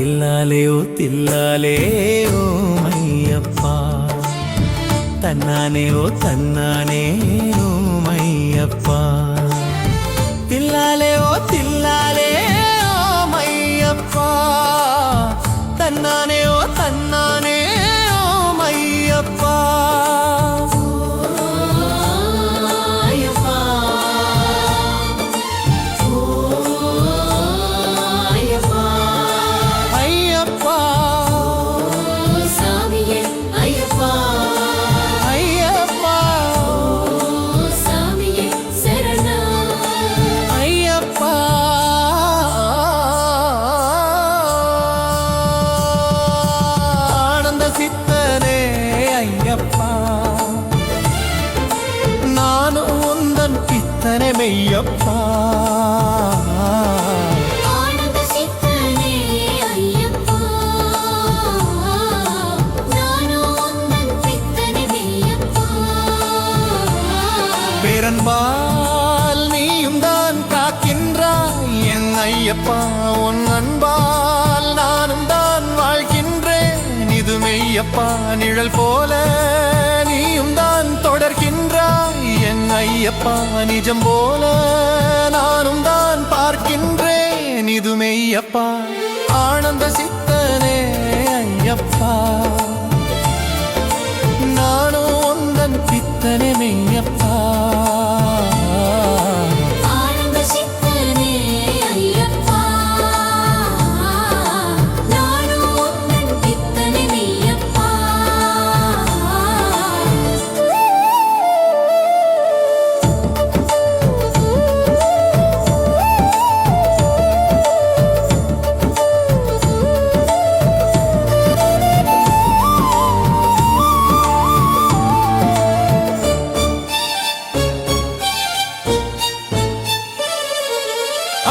தில்லாலே ஓ தில்லாலே ஓ மையப்பா தன்னானே ஓ தன்னானே ஓ மையப்பா தில்லாலே ஓ தில்லாலே ஓ மையப்பா தன்னானே ஓ தன்னானே ஓ மையப்பா மெய்யப்பா ஆனந்த சித்தனே ஐயப்பா நானோ உந்தன் பித்தனே மெய்யப்பா பேரன்பால் நீயும் தான் காக்கின்றாய் என் ஐயப்பா உன் அன்பால் நானும் தான் வாழ்கின்றேன் இது மெய்யப்பா நிழல் போல நீயும் தான் தொடர்கின்றாய் என் ஐயப்பா நிஜம் போல நானும் தான் பார்க்கின்றேன் இது மெய்யப்பா ஆனந்த சித்தனே ஐயப்பா நானும் உந்தன் பித்தனே மெய்யப்பா ஆனந்த சித்தனே ஐயப்பா நானோ உந்தன் பித்தனே மெய்யப்பா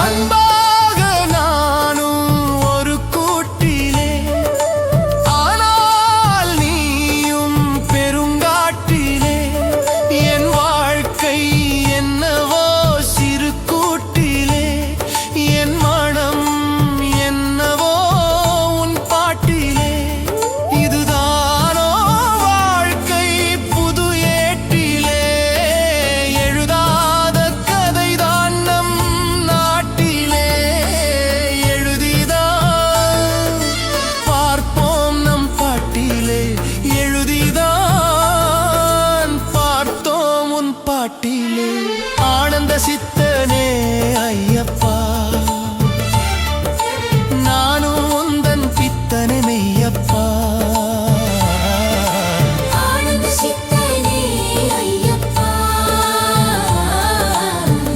அன்பாக நானும் ஒரு கூட்டிலே ஆனால் நீயும் பெருங்காட்டிலே என் வாழ்க்கை என்னவோ சிறு கூட்டிலே என் மனம் என்னவோ உன் பாட்டிலே இதுதானோ வாழ்க்கை புது ஏட்டிலே எழுதாத கதைதான் நம் நாட்டிலே எழுதிதான் பார்ப்போம் நம் பாட்டிலே எழுதிதான் பார்த்தோம் உன் பாட்டிலே ஆனந்த சித்தனே ஐயப்பா நானும் உந்தன் பித்தனே மெய்யப்பா ஆனந்த சித்தனே ஐயப்பா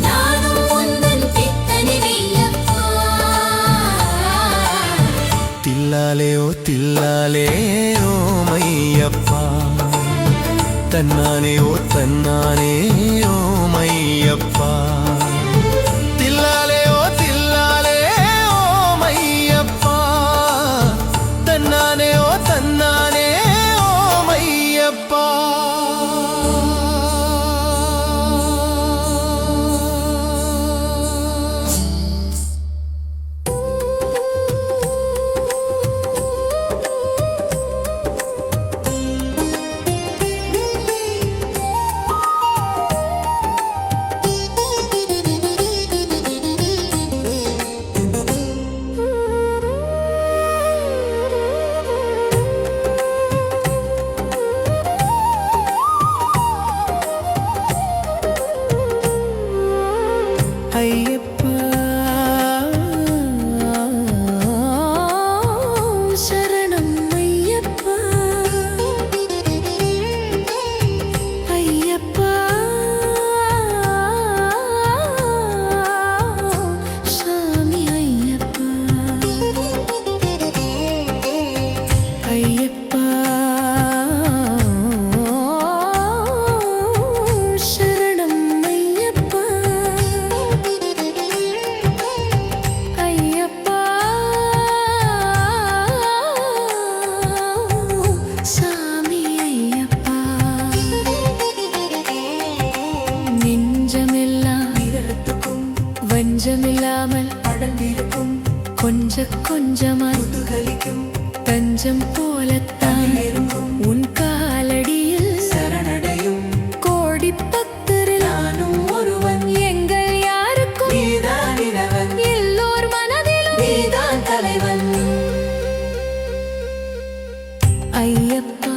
நானோ உந்தன் பித்தனே மெய்யப்பா தில்லாலே ஓ தில்லாலே ஓ மையப்பா தன்னானே ஓ தன்னானே ஓ மையப்பா தில்லாலே ஓ தில்லாலே ஓ மையப்பா தன்னானே ஓ தன்னானே ஓ மையப்பா கொஞ்சமாய் தஞ்சம் போலத்தான் உன் காலடியில் சரணடையும் கோடி பக்தரில் நானும் ஒருவன். எங்கள் யாருக்கும் நீதான் இறைவன், எல்லோர் மனதிலும் நீதான் தலைவன். ஐயப்பா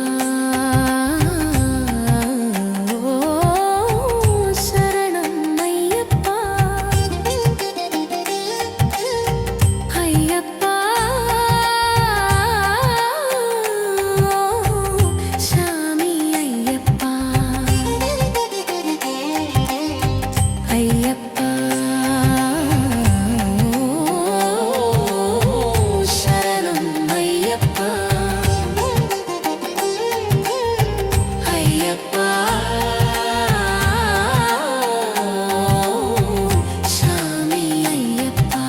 சரணம் ஐயப்பா ஐயப்பா சாமி ஐயப்பா ஐயப்பா சரணம் ஐயப்பா ஐயப்பா சாமி ஐயப்பா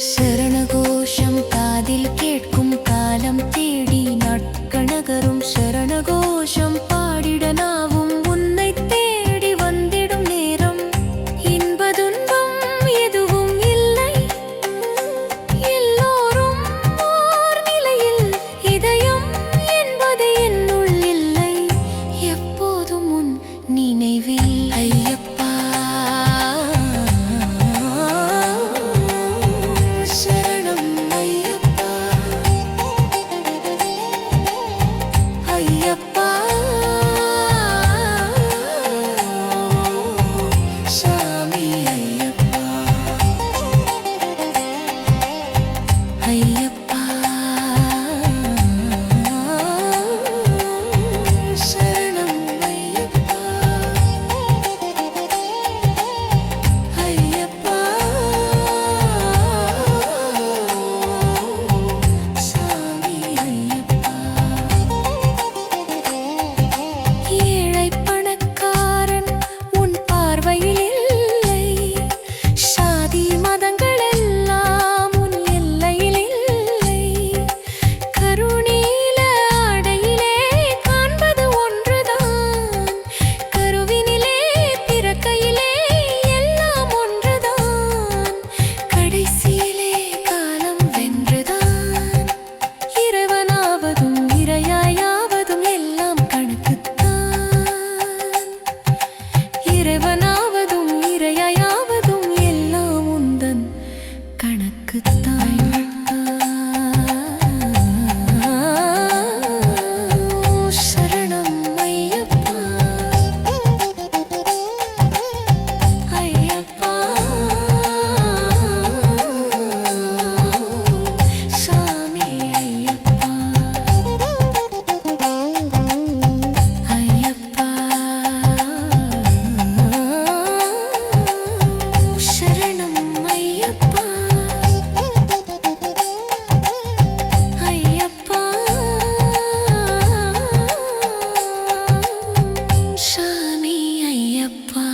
சரணகோஷம் காதில் கேட்கும் காலம் தேடி நாட்கணகரும் சரணகோஷம் பாடிட நாவும் உன்னை தேடி வந்திடும் நேரம் இன்ப துன்பம் எதுவும் இல்லை எல்லோரும் ஓர் நிலையில் இதயம் என்பது என்னுள் இல்லை எப்போதும் உன் நினைவில் ஐயப்பா சரணம் ஐயப்பா ஐயப்பா சாமி ஐயப்பா ஐயப்பா சரணம் ஐயப்பா ஐயப்பா சாமி ஐயப்பா ஏழை பணக்காரன் உன் பார்வையில் இல்லை சாதி மதங்கள் எல்லாம் உன் எல்லையில் இல்லை கருணீல ஆடையிலே காண்பது ஒன்றுதான் கருவினிலே பிறக்கையிலே எல்லாம் ஒன்றுதான் கடைசியிலே காலம் வென்றுதான் இறைவனாவதும் இறையாயாவதும் எல்லாம் கணக்குத்தான் இறைவனாவதும் இறையாயாவதும் எல்லாம் உந்தன் கணக்குத்தான் சரணம் ஐயப்பா ஐயப்பா சாமி ஐயப்பா ஐயப்பா சரணம் ஐயப்பா ஐயப்பா சாமி ஐயப்பா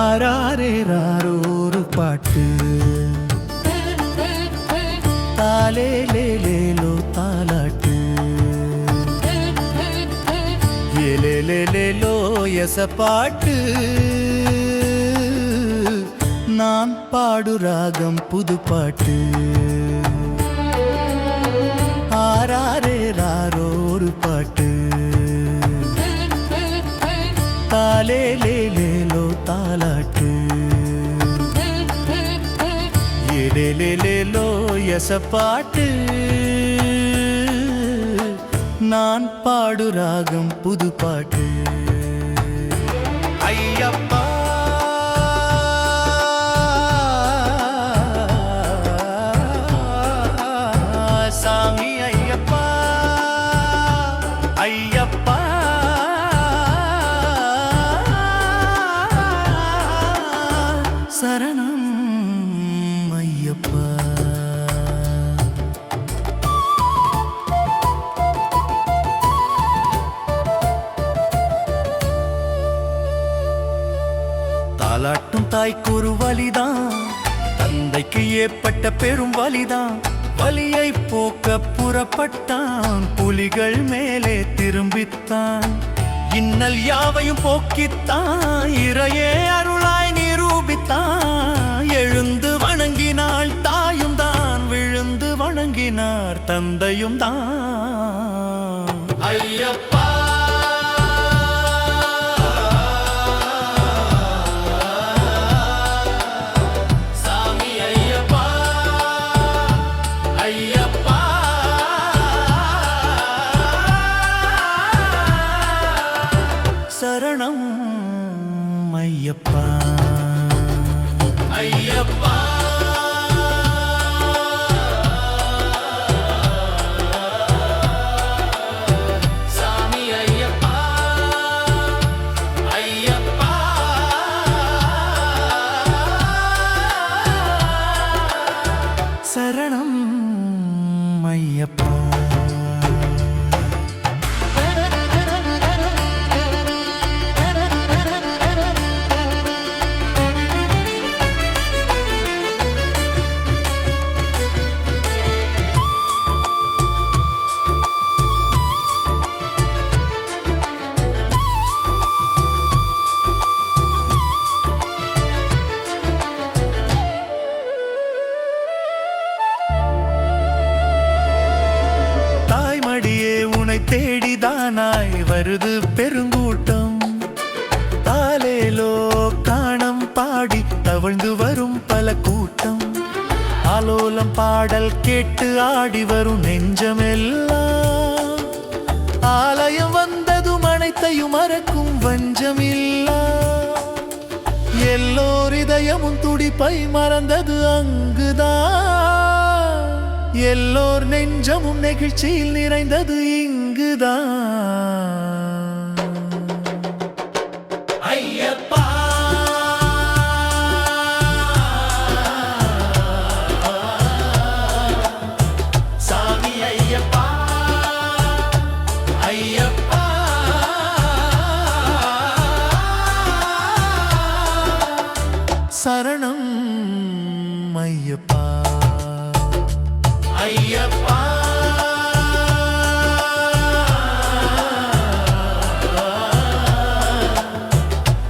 ஆராரேராரோ ஒரு பாட்டு தாலேலேலேலோ தாலாட்டு ஏலேலேலேலோ எசப்பாட்டு நான் பாடு ராகம் புது பாட்டு ஆராரேராரோ ஒரு பாட்டு தாலேலேலேலோ தாலாட்டு ஏலேலேலேலோ எசப்பாட்டு நான் பாடு ராகம் புது பாட்டு ஐயப்பா சாமி ஐயப்பா ஐயப்பா சரணம் ஐயப்பா தாலாட்டும் தாய்க்கு ஒரு வலிதான், தந்தைக்கு ஏற்பட்ட பெரும் வலிதான். வலியை போக்க புறப்பட்டான், புலிகள் மேலே திரும்பித்தான். இன்னல் யாவையும் போக்கித்தான், இறையே அருளாய் நிரூபித்தான். எழுந்து வணங்கினாள் தாயும் தான், விழுந்து வணங்கினார் தந்தையும் தான். ஐயப்பா சரணம் ஐயப்பா ஐயப்பா சாமி ஐயப்பா ஐயப்பா சரணம் ஐயப்பா தேடிதானாய் வருது பெருங்கூட்டம், தாலேலோ காணம் பாடி தவழ்ந்து வரும் பல கூட்டம். ஆலோலம் பாடல் கேட்டு ஆடி வரும் நெஞ்சமெல்லாம், ஆலயம் வந்ததும் அனைத்தையும் மறக்கும் வஞ்சமில்லா. எல்லோர் இதயமும் துடிப்பை மறந்தது அங்குதான், எல்லோர் நெஞ்சமும் நெகிழ்ச்சியில் நிறைந்தது இங்குதான். ஐயப்பா சாமி ஐயப்பா ஐயப்பா சரணம் ஐயப்பா ஐயப்பா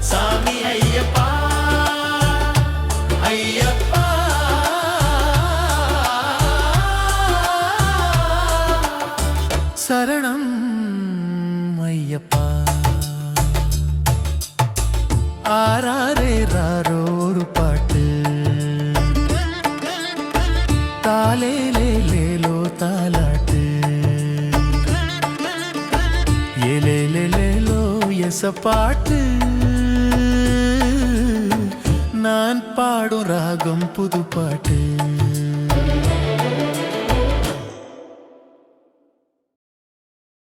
சாமி ஐயப்பா ஐயப்பா சரணம் ஐயப்பா. ஆராரே ராரோ ஒரு பாட்டு, தாலேலேலேலோ தாலாட்டு, ஏலேலேலேலோ எசப்பாட்டு. நான் பாடும் ராகம் புது பாட்டு.